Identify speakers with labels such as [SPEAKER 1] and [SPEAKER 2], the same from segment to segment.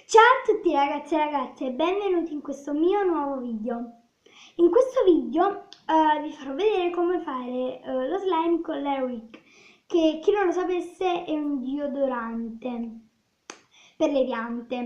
[SPEAKER 1] Ciao a tutti ragazzi e ragazze e benvenuti in questo mio nuovo video. In questo video vi farò vedere come fare lo slime con l'Airwick, che chi non lo sapesse è un deodorante per le piante.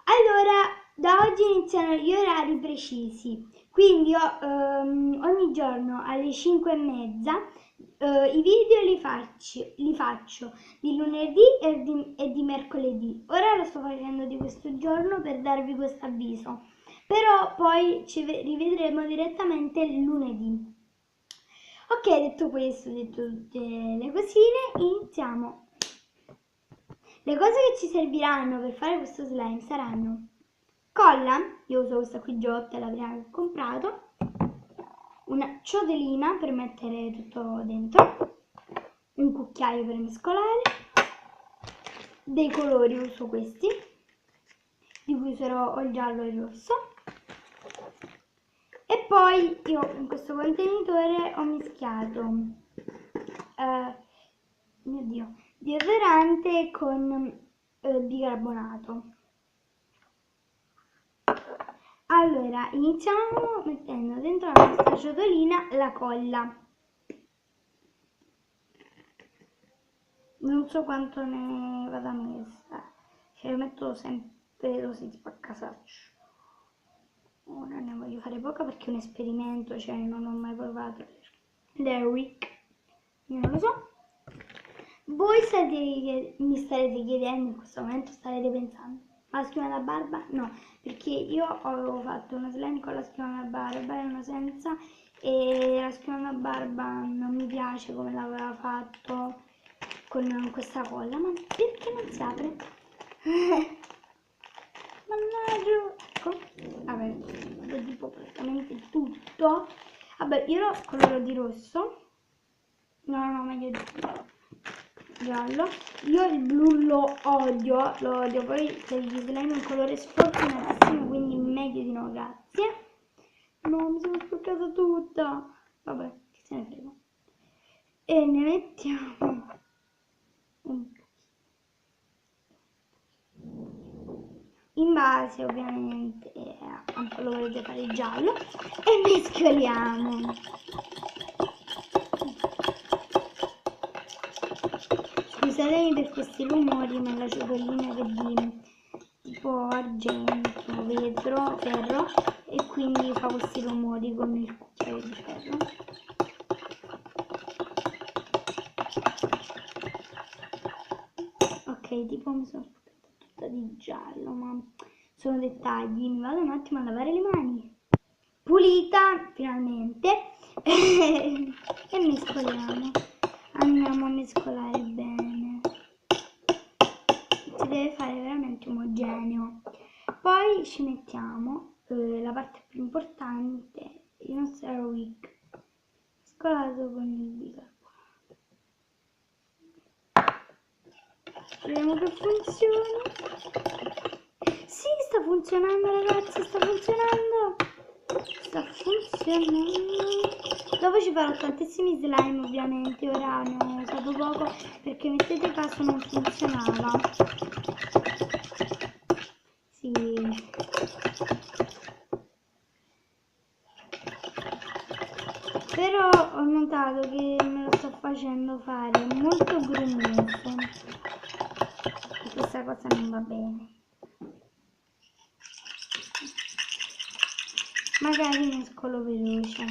[SPEAKER 1] Allora, da oggi iniziano gli orari precisi, quindi io ogni giorno alle 5:30 i video li faccio di lunedì e di mercoledì. Ora lo sto facendo di questo giorno per darvi questo avviso, però poi ci rivedremo direttamente lunedì. Ok, detto questo, detto tutte le cosine, iniziamo. Le cose che ci serviranno per fare questo slime saranno colla, io uso questa qui Giotta, la prima che ho comprato, una ciotolina per mettere tutto dentro, un cucchiaio per mescolare, dei colori, uso questi, di cui userò il giallo e il rosso, e poi io in questo contenitore ho mischiato deodorante con bicarbonato. Allora, iniziamo mettendo dentro la nostra ciotolina la colla. Non so quanto ne vada messa, cioè metto sempre così tipo a casaccio. Ora ne voglio fare poca perché è un esperimento, cioè non ho mai provato l'Airwick, io non lo so. Voi mi starete chiedendo in questo momento, starete pensando, ma la schiuma da barba? No, perché io avevo fatto uno slime con la schiuma da barba e una senza, e la schiuma da barba non mi piace come l'aveva fatto con questa colla, ma perché non si apre? Mannaggia, ecco, vabbè, vedo tipo praticamente tutto. Vabbè, io lo coloro di rosso, no, meglio di giallo. Io il blu lo odio, poi per gli slime è un colore sfortunatissimo, quindi meglio di no, grazie. No, mi sono sporcata tutta. Vabbè, che se ne frega. E ne mettiamo un po'. In base ovviamente a quanto lo volete fare giallo, e mescoliamo. Scusatemi per questi rumori, ma la ciotolina è di tipo argento, vetro, ferro, e quindi fa questi rumori con il cucchiaio di ferro. Ok, tipo mi sono sporcata tutta di giallo, ma sono dettagli. Mi vado un attimo a lavare le mani. Pulita finalmente. E mescoliamo. Andiamo a mescolare bene. Si deve fare veramente omogeneo. Poi ci mettiamo la parte più importante, il nostro Airwick mescolato con il bicarbonato. Speriamo che funzioni. Sì, sta funzionando ragazzi, sta funzionando. Dopo ci farò tantissimi slime ovviamente, ora ne ho usato poco perché mettete caso non funzionava. Sì. Però ho notato che me lo sto facendo fare molto grumoso e questa cosa non va bene. Magari mescolo veloce.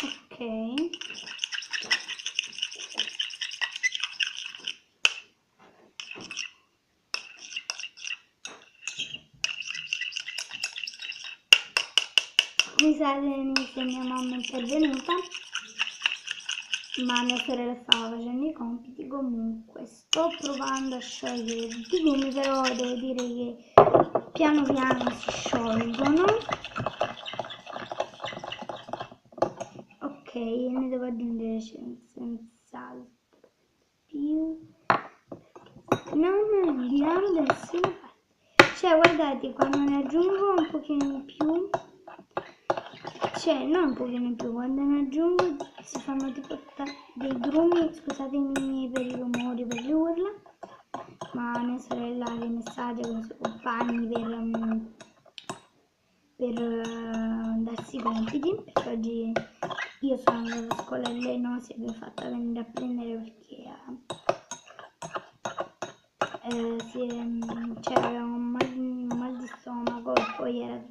[SPEAKER 1] Ok. Scusatemi se mia mamma è intervenuta, ma mia sorella stava facendo i compiti. Comunque sto provando a sciogliere tutti i gumi, però devo dire che piano piano si sciolgono. Ok, ne devo aggiungere senz'altro più, non andiamo da nessuna parte. Cioè guardate, guardate, quando ne aggiungo un pochino in più, cioè non un pochino in più, quando ne aggiungo si fanno tipo dei grumi, scusatemi per i rumori, per le urla, ma mia sorella ha dei messaggi con i suoi compagni per darsi i compiti, perché oggi io sono andata a scuola e lei no, si è fatta venire a prendere perché c'era un mal di stomaco e poi è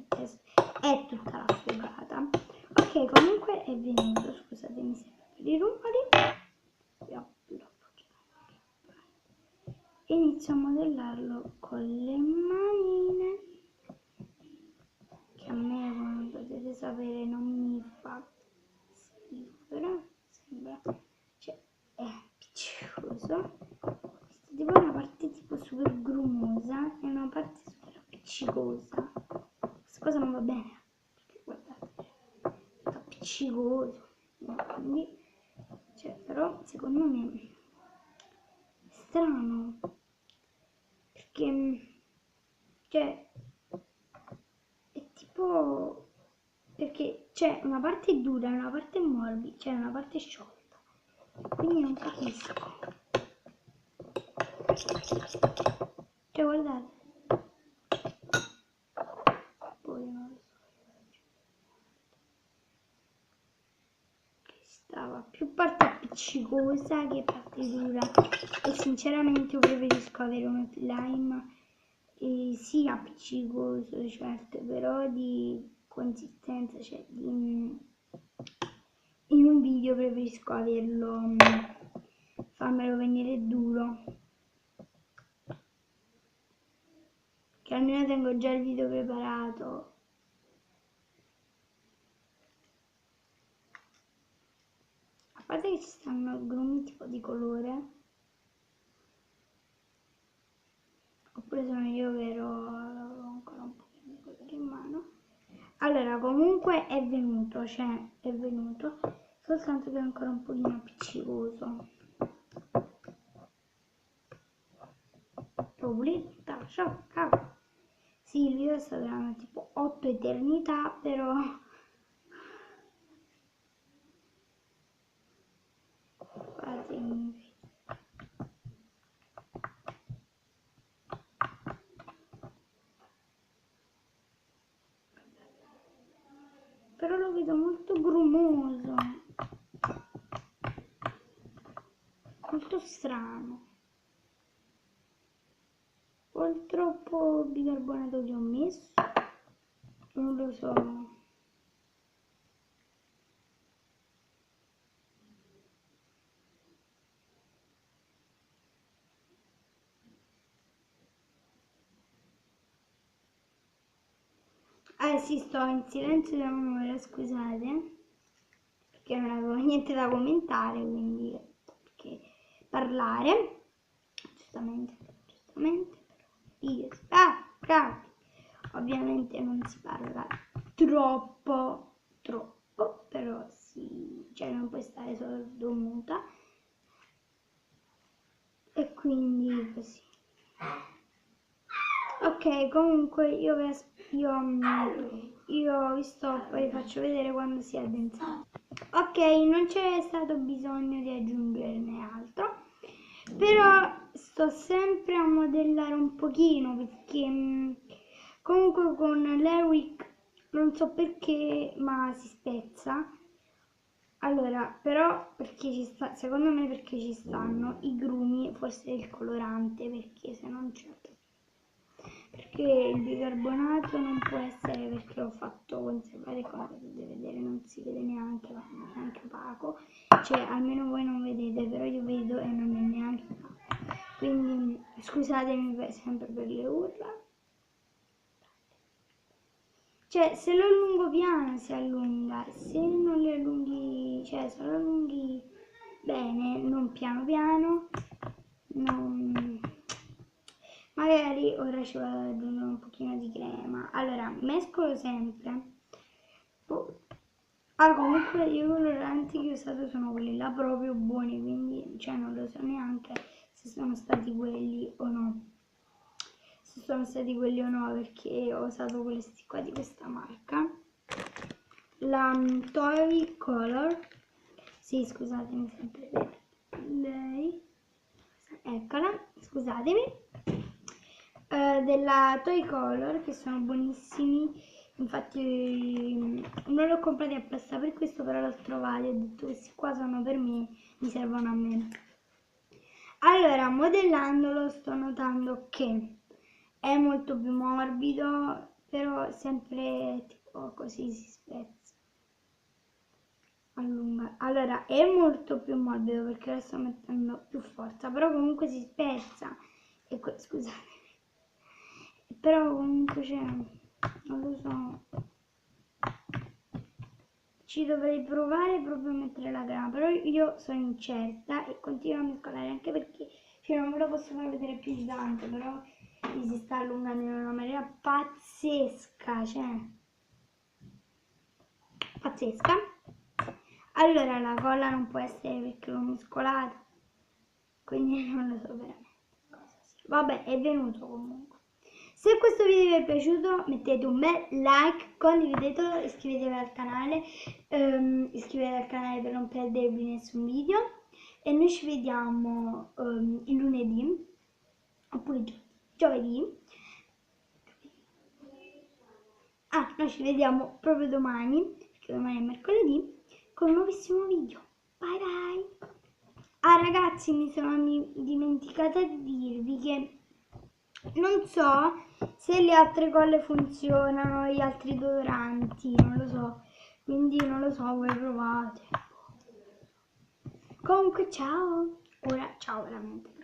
[SPEAKER 1] tutta raffreddata. Ok, comunque è venuto, scusatemi sempre per i rumori. Inizio a modellarlo con le manine, che a me, come potete sapere, non mi fa schifo, però sembra, cioè, è appiccicoso. Questa tipo è una parte tipo super grumosa e una parte super appiccicosa. Questa cosa non va bene, perché guardate, è appiccicoso, quindi, cioè, però secondo me è strano, perché, cioè, è tipo, perché c'è una parte dura e una parte morbida, c'è una parte sciolta, quindi non capisco. Cioè, guardate, poi non lo so, stava più parte appiccicosa che parte dura, e sinceramente io preferisco avere uno slime sì appiccicoso, certo, però di consistenza, cioè in un video preferisco averlo, farmelo venire duro, che almeno tengo già il video preparato. A parte che ci stanno grumi tipo di colore, oppure sono io che ero ancora un po' di colore in mano. Allora, comunque è venuto, cioè è venuto, soltanto che è ancora un pochino appiccicoso. Pulita, ciao, cavolo. Sì, il video sta durando tipo 8 eternità, però guardate, però lo vedo molto grumoso, molto strano. O il troppo bicarbonato che ho messo, non lo so. Sì, sto in silenzio da un'ora, scusate, perché non avevo niente da commentare, quindi perché parlare, giustamente, io ovviamente non si parla troppo, però sì, cioè non puoi stare solo muta, e quindi così. Ok, comunque io vi poi faccio vedere quando si è addensato. Ok, non c'è stato bisogno di aggiungerne altro, però sto sempre a modellare un pochino, perché comunque con l'Airwick non so perché, ma si spezza. Allora, però perché secondo me perché ci stanno i grumi, forse il colorante, perché se non c'è, perché il bicarbonato non può essere, perché l'ho fatto conservare, come potete vedere non si vede neanche, ma è neanche opaco, cioè almeno voi non vedete, però io vedo e non è neanche opaco, quindi scusatemi sempre per le urla. Cioè, se lo allungo piano si allunga, se non lo allunghi, cioè se lo allunghi bene, non piano piano, non... Magari ora ci vado ad aggiungere un pochino di crema. Allora, mescolo sempre. Comunque io i coloranti che ho usato sono quelli là proprio buoni, quindi cioè non lo so neanche se sono stati quelli o no. se sono stati quelli o no, perché ho usato questi qua di questa marca. La Toy Color, sì, scusatemi, sempre lei, eccola, scusatemi, della Toy Color, che sono buonissimi. Infatti non l'ho comprati apposta per questo, però l'ho trovato e ho detto questi qua sono per me, mi servono a me. Allora, modellandolo sto notando che è molto più morbido, però sempre tipo così si spezza. Allunga. Allora, è molto più morbido perché lo sto mettendo più forza, però comunque si spezza. E scusate. Però comunque c'è, non lo so. Ci dovrei provare proprio a mettere la crema, però io sono incerta e continuo a mescolare, anche perché non ve lo posso far vedere più di tanto, però mi si sta allungando in una maniera pazzesca, cioè pazzesca. Allora la colla non può essere perché l'ho mescolata, quindi non lo so veramente cosa sia. Vabbè, è venuto comunque. Se questo video vi è piaciuto mettete un bel like, condividetelo, iscrivetevi al canale per non perdervi nessun video e noi ci vediamo il lunedì oppure giovedì. Noi ci vediamo proprio domani, perché domani è mercoledì, con un nuovissimo video. Bye bye! Ragazzi, mi sono dimenticata di dirvi che non so se le altre colle funzionano, gli altri deodoranti, non lo so, quindi non lo so, voi provate. Comunque ciao, ora ciao veramente.